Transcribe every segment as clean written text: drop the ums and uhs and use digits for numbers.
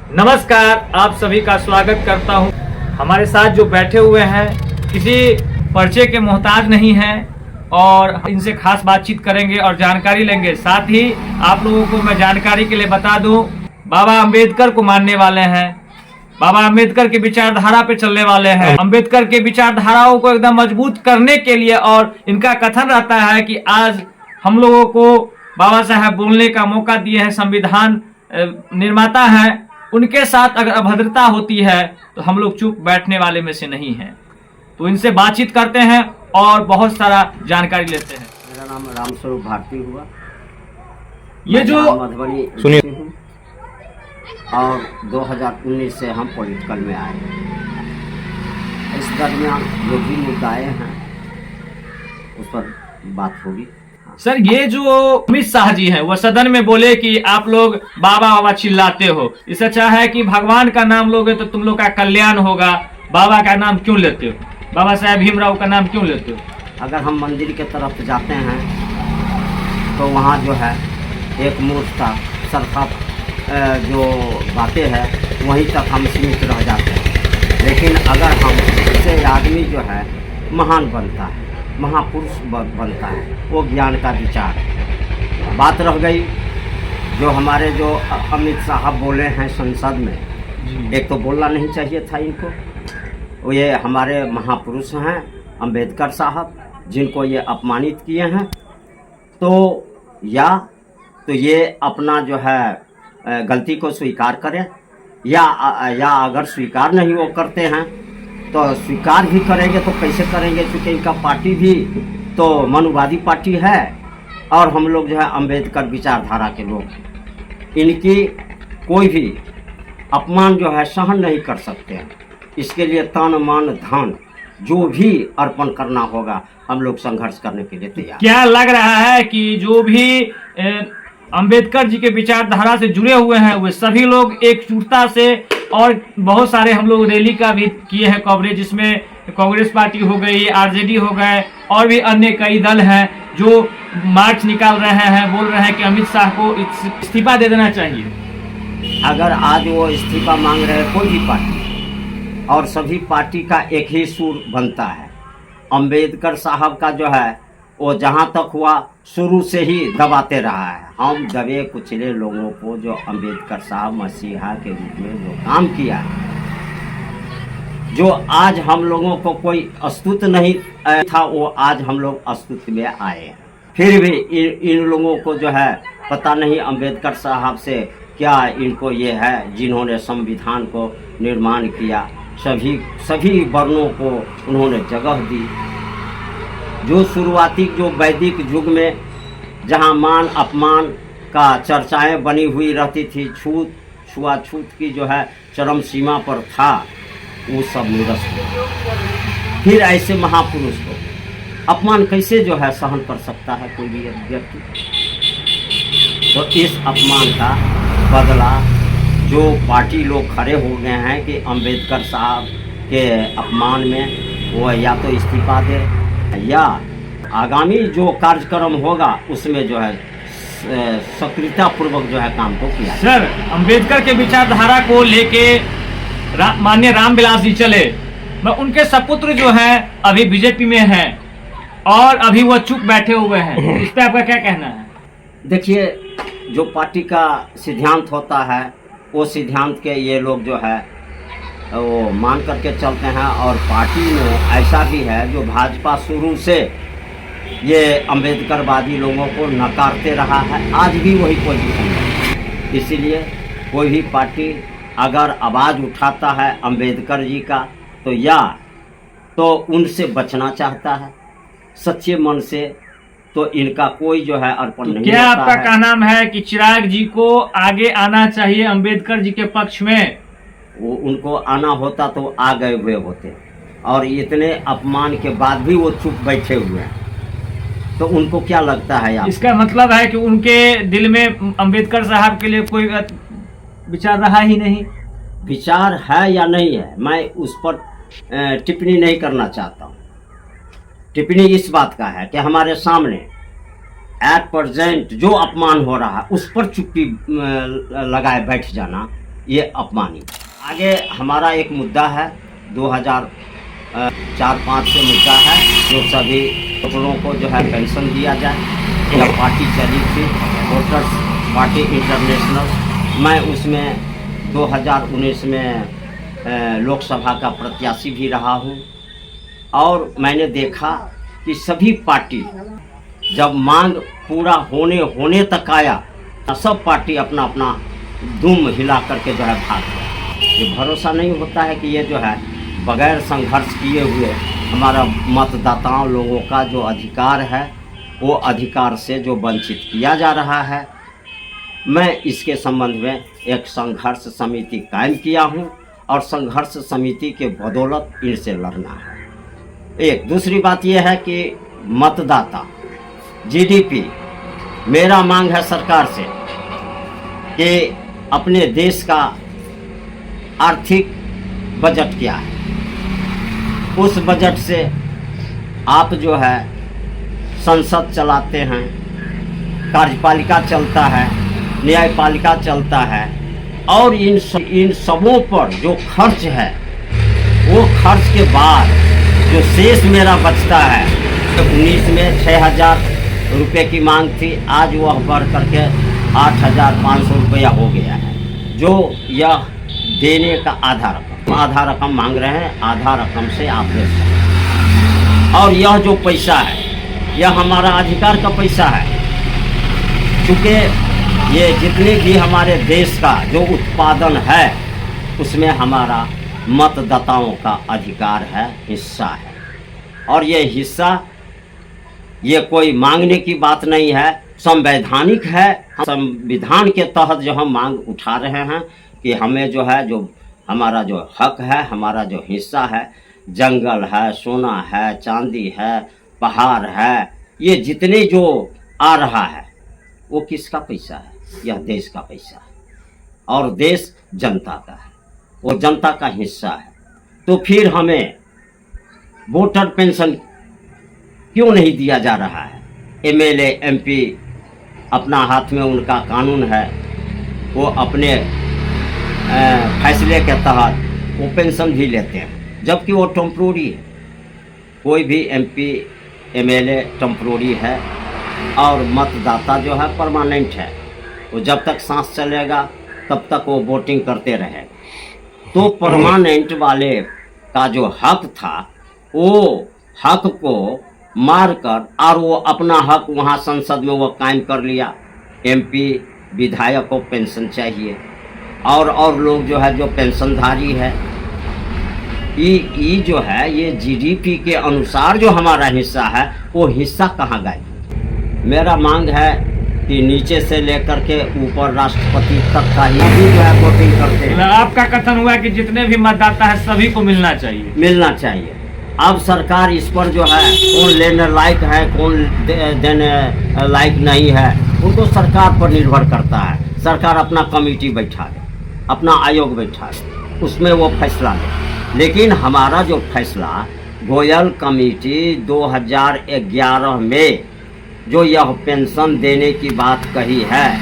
नमस्कार, आप सभी का स्वागत करता हूं। हमारे साथ जो बैठे हुए हैं किसी परिचय के मोहताज नहीं हैं और इनसे खास बातचीत करेंगे और जानकारी लेंगे। साथ ही आप लोगों को मैं जानकारी के लिए बता दूं, बाबा अंबेडकर को मानने वाले हैं, बाबा अंबेडकर की विचारधारा पे चलने वाले हैं। अंबेडकर के विचारधाराओं को एकदम मजबूत करने के लिए और इनका कथन रहता है कि आज हम लोगों को बाबा साहब बोलने का मौका दिए हैं, संविधान निर्माता हैं, उनके साथ अगर अभद्रता होती है तो हम लोग चुप बैठने वाले में से नहीं हैं। तो इनसे बातचीत करते हैं और बहुत सारा जानकारी लेते हैं। मेरा नाम रामस्वरूप भारती हुआ। ये जो मधुबनी सुनिए हूँ और 2019 से हम पॉलिटिकल में आए। इस दरमियान जो भी मुद्दाएं हैं उस पर बात होगी। सर, ये जो अमित शाह जी हैं वो सदन में बोले कि आप लोग बाबा बाबा चिल्लाते हो, इससे अच्छा है कि भगवान का नाम लोगे तो तुम लोग का कल्याण होगा। बाबा का नाम क्यों लेते हो? बाबा साहेब भीमराव का नाम क्यों लेते हो? अगर हम मंदिर के तरफ जाते हैं तो वहाँ जो है एक मूर्खता सरफा जो बातें हैं वहीं तक हम सीमित रह जाते हैं। लेकिन अगर हम से आदमी जो है महान बनता है, महापुरुष बनता है, वो ज्ञान का विचार है। बात रह गई जो हमारे जो अमित साहब बोले हैं संसद में, एक तो बोलना नहीं चाहिए था इनको। ये हमारे महापुरुष हैं अंबेडकर साहब, जिनको ये अपमानित किए हैं। तो ये अपना जो है गलती को स्वीकार करें या अगर स्वीकार नहीं वो करते हैं तो स्वीकार भी करेंगे तो कैसे करेंगे, क्योंकि इनका पार्टी भी तो मनुवादी पार्टी है और हम लोग जो है अंबेडकर विचारधारा के लोग। इनकी कोई भी अपमान जो है सहन नहीं कर सकते हैं। इसके लिए तन मन धन जो भी अर्पण करना होगा हम लोग संघर्ष करने के लिए तैयार। क्या लग रहा है कि जो भी अंबेडकर जी के विचारधारा से जुड़े हुए हैं वे सभी लोग एकजुटता से, और बहुत सारे हम लोग रैली का भी किए हैं कवरेज, जिसमें कांग्रेस पार्टी हो गई, आरजेडी हो गए और भी अन्य कई दल हैं जो मार्च निकाल रहे हैं, बोल रहे हैं कि अमित शाह को इस्तीफा दे देना चाहिए। अगर आज वो इस्तीफा मांग रहे हैं कोई भी पार्टी, और सभी पार्टी का एक ही सुर बनता है। अंबेडकर साहब का जो है वो जहाँ तक हुआ शुरू से ही दबाते रहा है। हम दबे कुचले लोगों को जो अंबेडकर साहब मसीहा के रूप में जो काम किया है, जो आज हम लोगों को कोई अस्तित्व नहीं था, वो आज हम लोग अस्तित्व में आए हैं। फिर भी इन लोगों को जो है पता नहीं अंबेडकर साहब से क्या इनको ये है, जिन्होंने संविधान को निर्माण किया, सभी वर्णों को उन्होंने जगह दी। जो शुरुआती जो वैदिक युग में जहाँ मान अपमान का चर्चाएं बनी हुई रहती थी, छुआछूत की जो है चरम सीमा पर था, वो सब निरस्त हुआ। फिर ऐसे महापुरुष को अपमान कैसे जो है सहन कर सकता है कोई भी व्यक्ति? तो इस अपमान का बदला जो पार्टी लोग खड़े हो गए हैं कि अंबेडकर साहब के अपमान में वो या तो इस्तीफा दे या आगामी जो कार्यक्रम होगा उसमें जो है सक्रियता पूर्वक जो है काम को किया। सर, अंबेडकर के विचारधारा को लेके माननीय रामविलास जी चले, मैं उनके सपुत्र जो हैं अभी बीजेपी में हैं और अभी वो चुप बैठे हुए हैं, इस पर आपका क्या कहना है? देखिए, जो पार्टी का सिद्धांत होता है वो सिद्धांत के ये लोग जो है वो मान करके चलते हैं। और पार्टी में ऐसा भी है जो भाजपा शुरू से ये अंबेडकरवादी लोगों को नकारते रहा है, आज भी वही पोजीशन है। इसीलिए कोई भी पार्टी अगर आवाज़ उठाता है अंबेडकर जी का तो उनसे बचना चाहता है सच्चे मन से, तो इनका कोई जो है अर्पण नहीं क्या होता आपका है। कहना है कि चिराग जी को आगे आना चाहिए अंबेडकर जी के पक्ष में? वो उनको आना होता तो आ गए हुए होते, और इतने अपमान के बाद भी वो चुप बैठे हुए हैं। तो उनको क्या लगता है यार? इसका मतलब है कि उनके दिल में अंबेडकर साहब के लिए कोई विचार रहा ही नहीं। विचार है या नहीं है, मैं उस पर टिप्पणी नहीं करना चाहता हूँ। टिप्पणी इस बात का है कि हमारे सामने एट प्रेजेंट जो अपमान हो रहा है उस पर चुप्पी लगाए बैठ जाना, ये अपमानित। आगे हमारा एक मुद्दा है 2004-5 से मुद्दा है, जो सभी लोगों को जो है पेंशन दिया जाए। यह पार्टी चली थी वोटर्स पार्टी इंटरनेशनल। मैं उसमें 2019 में लोकसभा का प्रत्याशी भी रहा हूँ, और मैंने देखा कि सभी पार्टी जब मांग पूरा होने तक आया, सब पार्टी अपना अपना दुम हिला करके जो है भाग गया। ये भरोसा नहीं होता है कि ये जो है बगैर संघर्ष किए हुए हमारा मतदाताओं लोगों का जो अधिकार है, वो अधिकार से जो वंचित किया जा रहा है। मैं इसके संबंध में एक संघर्ष समिति कायम किया हूँ, और संघर्ष समिति के बदौलत इनसे लड़ना है। एक दूसरी बात यह है कि मतदाता जीडीपी, मेरा मांग है सरकार से कि अपने देश का आर्थिक बजट क्या है, उस बजट से आप जो है संसद चलाते हैं, कार्यपालिका चलता है, न्यायपालिका चलता है, और इन सबों पर जो खर्च है, वो खर्च के बाद जो शेष मेरा बचता है, 19 में 6,000 रुपये की मांग थी, आज वह बढ़ करके 8,500 रुपया हो गया है, जो यह देने का आधा रकम मांग रहे हैं, आधा रकम से आप दे सकते। और यह जो पैसा है, यह हमारा अधिकार का पैसा है, क्योंकि ये जितने भी हमारे देश का जो उत्पादन है, उसमें हमारा मतदाताओं का अधिकार है, हिस्सा है। और ये हिस्सा, ये कोई मांगने की बात नहीं है, संवैधानिक है। संविधान के तहत जो हम मांग उठा रहे हैं कि हमें जो है, जो हमारा जो हक है, हमारा जो हिस्सा है, जंगल है, सोना है, चांदी है, पहाड़ है, ये जितने जो आ रहा है, वो किसका पैसा है? यह देश का पैसा है, और देश जनता का है, वो जनता का हिस्सा है। तो फिर हमें वोटर पेंशन क्यों नहीं दिया जा रहा है? एमएलए एमपी अपना हाथ में उनका कानून है, वो अपने फैसले के तहत वो पेंशन भी लेते हैं, जबकि वो टेम्पोररी है। कोई भी एमपी एमएलए टेम्पोररी है, और मतदाता जो है परमानेंट है। वो जब तक सांस चलेगा तब तक वो वोटिंग करते रहेगा। तो परमानेंट वाले का जो हक था, वो हक को मारकर, और वो अपना हक वहाँ संसद में वो कायम कर लिया। एमपी विधायक को पेंशन चाहिए, और लोग जो है, जो पेंशनधारी है, ये जो है, ये जीडीपी के अनुसार जो हमारा हिस्सा है, वो हिस्सा कहाँ गया? मेरा मांग है कि नीचे से लेकर के ऊपर राष्ट्रपति तक का ही जो है वोटिंग करते हैं। आपका कथन हुआ कि जितने भी मतदाता है सभी को मिलना चाहिए। अब सरकार इस पर जो है, कौन लेने लायक है, कौन देने लायक नहीं है, उनको सरकार पर निर्भर करता है। सरकार अपना कमेटी बैठा दे, अपना आयोग बैठा दे, उसमें वो फैसला ले। लेकिन हमारा जो फैसला, गोयल कमेटी 2011 में जो यह पेंशन देने की बात कही है,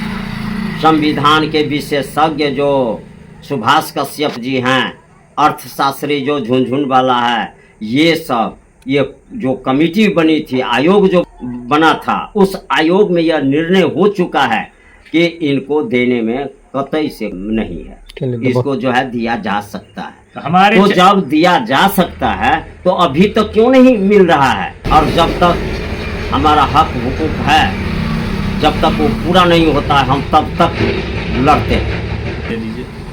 संविधान के विशेषज्ञ जो सुभाष कश्यप जी हैं, अर्थशास्त्री जो झुनझुन वाला है, ये सब, ये जो कमेटी बनी थी, आयोग जो बना था, उस आयोग में यह निर्णय हो चुका है कि इनको देने में कतई से नहीं है, इसको जो है दिया जा सकता है। तो जब दिया जा सकता है, तो अभी तक क्यों नहीं मिल रहा है? और जब तक हमारा हक हुकूक है, जब तक वो पूरा नहीं होता है, हम तब तक लड़ते हैं।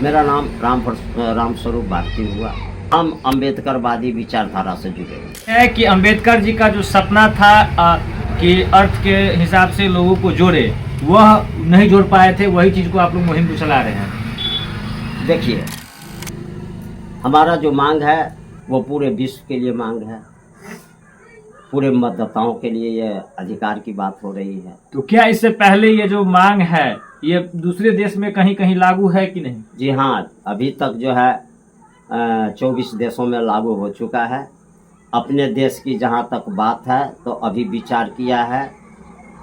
मेरा नाम राम स्वरूप भारती हुआ। हम अम्बेडकरवादी विचारधारा से जुड़े हुए है कि अम्बेडकर जी का जो सपना था कि अर्थ के हिसाब से लोगों को जोड़े, वह नहीं जोड़ पाए थे। वही चीज़ को आप लोग मुहिम चला रहे हैं। देखिए, हमारा जो मांग है, वो पूरे विश्व के लिए मांग है, पूरे मतदाताओं के लिए ये अधिकार की बात हो रही है। तो क्या इससे पहले ये जो मांग है, ये दूसरे देश में कहीं कहीं लागू है कि नहीं? जी हाँ, अभी तक जो है 24 देशों में लागू हो चुका है। अपने देश की जहाँ तक बात है, तो अभी विचार किया है,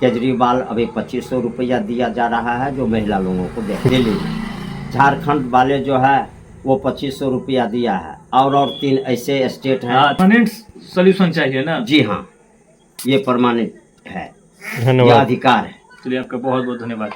केजरीवाल अभी 2500 रुपया दिया जा रहा है, जो महिला लोगों को दिल्ली में। झारखंड वाले जो है वो 2500 रुपया दिया है, और 3 ऐसे स्टेट हैं। परमानेंट सोल्यूशन चाहिए ना? जी हाँ, ये परमानेंट है, ये धन्यवाद। अधिकार है। चलिए, आपका बहुत बहुत धन्यवाद।